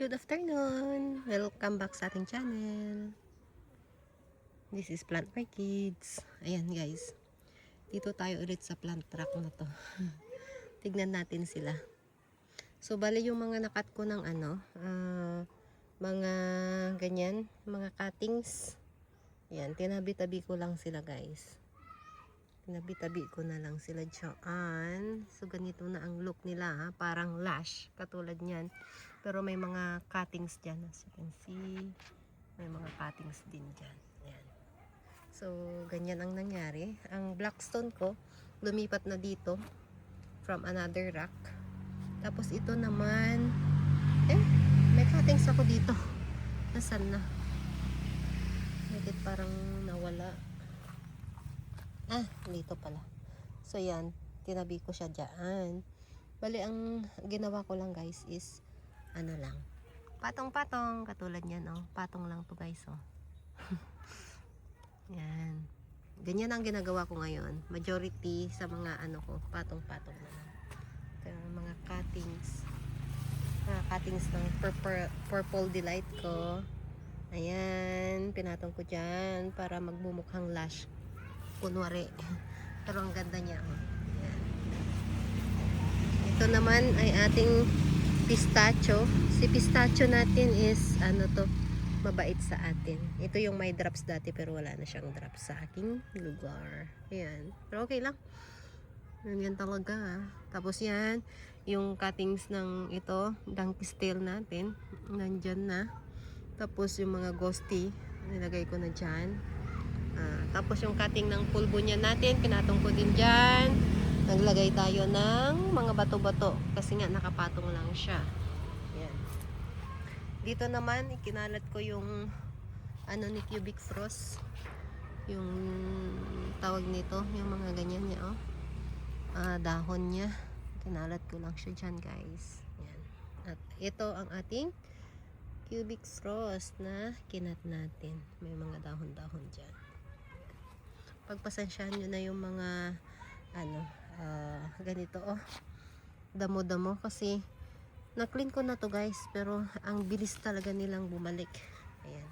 Good afternoon! Welcome back sa ating channel. This is Plant for Kids. Ayan guys, dito tayo ulit sa plant truck na to. Tignan natin sila. So bali yung mga nakat ko ng mga ganyan, mga cuttings. Ayan, tinabi-tabi ko lang sila guys. Tinabi-tabi ko na lang sila dyan. So ganito na ang look nila ha. Parang lash, katulad nyan. Pero may mga cuttings dyan, as you can see. May mga cuttings din dyan. Ayan. So ganyan ang nangyari. Ang blackstone ko, lumipat na dito from another rack. Tapos ito naman, may cuttings ako dito. Nasaan na? Bakit parang nawala? Dito pala. So yan, tinabi ko siya dyan. Bali, ang ginawa ko lang guys is, lang, patong-patong, katulad yan, oh. Patong lang to guys, oh. Yan. Ganyan ang ginagawa ko ngayon. Majority sa mga ko, patong-patong na lang. Ito yung mga cuttings. Mga cuttings ng purple delight ko. Ayan, pinatong ko dyan para magbumukhang lash. Kunwari. Pero ang ganda niya. Ayan. Ito naman ay ating pistachio. Si pistachio natin is mabait sa atin. Ito yung may drops dati pero wala na siyang drops sa aking lugar. Ayan. Pero okay lang. Yan talaga. Tapos yan, yung cuttings ng ito, donkey tail natin, nandyan na. Tapos yung mga ghosty, nilagay ko na dyan. Tapos yung cutting ng pulbo niya natin, pinatong ko din dyan. Naglagay tayo ng mga bato-bato kasi nga nakapatong lang siya. Yan. Dito naman, ikinalat ko yung ni cubic frost. Yung tawag nito, yung mga ganyan niya, oh. Dahon niya. Kinalat ko lang siya dyan, guys. Yan. At ito ang ating cubic frost na kinat natin. May mga dahon-dahon dyan. Pagpasensyahan nyo na yung mga ganito, oh, damo-damo kasi na-clean ko na to guys, pero ang bilis talaga nilang bumalik. Ayan.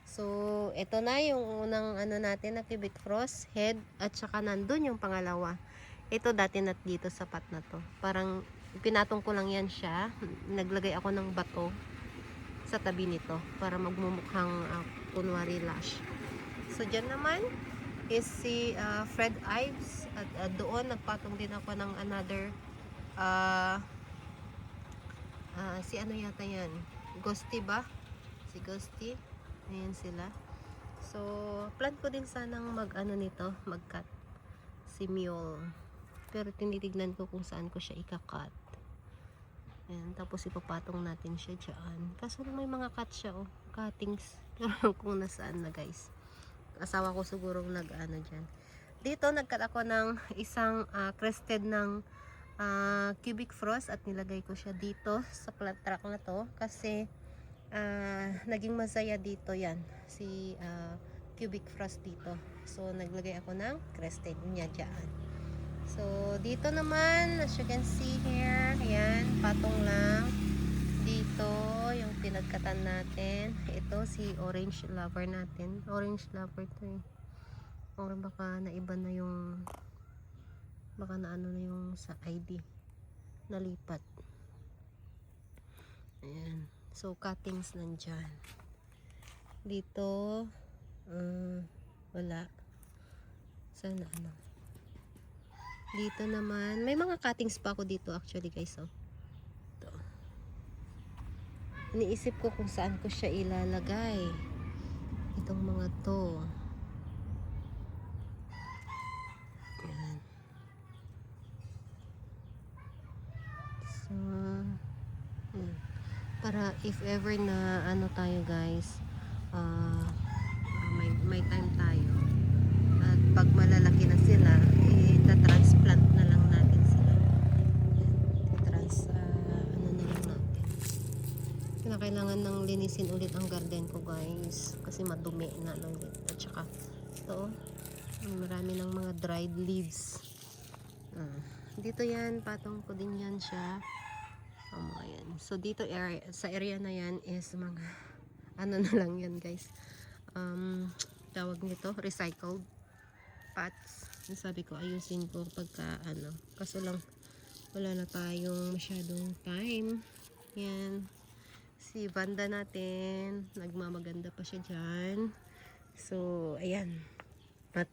So ito na yung unang natin na cubic frost head, at saka nandun yung pangalawa. Ito dati dito sa pot na to, parang pinatong ko lang yan siya. Naglagay ako ng bato sa tabi nito para magmumukhang kunwari lash. So dyan naman is si Fred Ives, at doon nagpatong din ako ng another si yata yan, Ghosty ba? Si Ghosty. Ayan sila. So plan ko din sanang nito, mag-cut si Mule, pero tinitignan ko kung saan ko siya ika-cut. Ayan, tapos ipapatong natin siya dyan. Kaso may mga cut siya, oh, cuttings. Kung nasaan na guys. Asawa ko siguro dyan. Dito nagkat ako ng isang crested ng cubic frost at nilagay ko siya dito sa plant truck na to kasi naging masaya dito yan si cubic frost dito. So naglagay ako ng crested niya dyan. So dito naman, as you can see here, ayan, patong lang dito yung pinagkatan natin. Ito si orange lover natin. Orange lover to eh. Or baka naiba na yung, baka na yung sa ID nalipat. Ayan. So cuttings nandyan. Dito wala. Sana dito naman may mga cuttings pa ako dito actually guys, oh. Iniisip ko kung saan ko siya ilalagay itong mga to. Ayan. So para if ever na tayo guys, may time tayo at pag malalaki na sila, ita-transplant na lang natin sila. Kailangan nang linisin ulit ang garden ko guys kasi madumi na ulit. At saka ito, marami ng mga dried leaves. Dito yan, patong ko din yan siya. Ang mga yan. So dito sa area na yan is mga ano na lang yan guys. Tawag nito recycled pots. Sabi ko ayusin ko pagka ano. Kaso lang wala na tayong masyadong time. Yan. Si Vanda natin. Nagmamaganda pa siya dyan. So ayan. At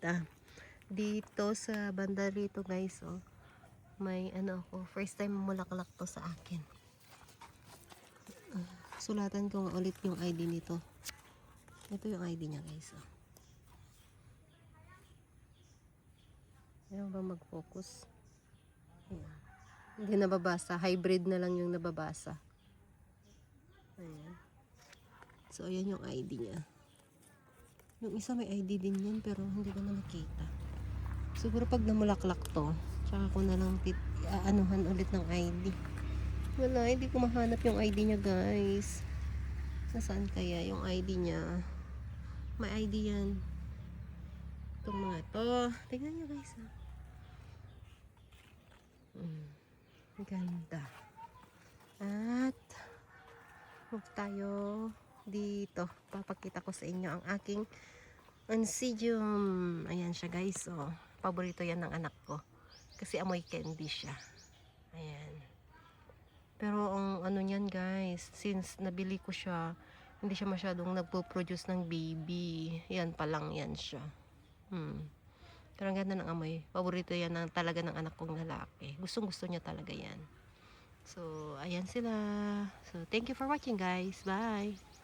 dito sa banda rito guys, oh, may ano ako, first time mulaklak to sa akin. Sulatan ko nga ulit yung ID nito. Ito yung ID niya guys, oh. Ayan ba mag-focus? Ayan. Hindi nababasa, hybrid na lang yung nababasa. Ayan. So ayan yung ID niya. Yung isa may ID din yan pero hindi ko na nakita. Siguro pag namulaklak to, tsaka ko na lang aanuhan ulit ng ID. Wala, hindi ko mahanap yung ID niya guys. Nasaan kaya yung ID niya? May ID yan. Itong mga to. Tingnan nyo guys ha. Ganda. At move tayo dito. Papakita ko sa inyo ang aking Oncidium. Ayan siya guys. Oh, paborito yan ng anak ko. Kasi amoy candy siya. Ayan. Pero ang ano niyan guys, since nabili ko siya, hindi siya masyadong nagpo-produce ng baby. Yan pa lang yan siya. Pero ang ganda ng amoy. Paborito yan talaga ng anak kong lalaki. Gustong gusto niya talaga yan. So, ayan sila. So, thank you for watching guys. Bye!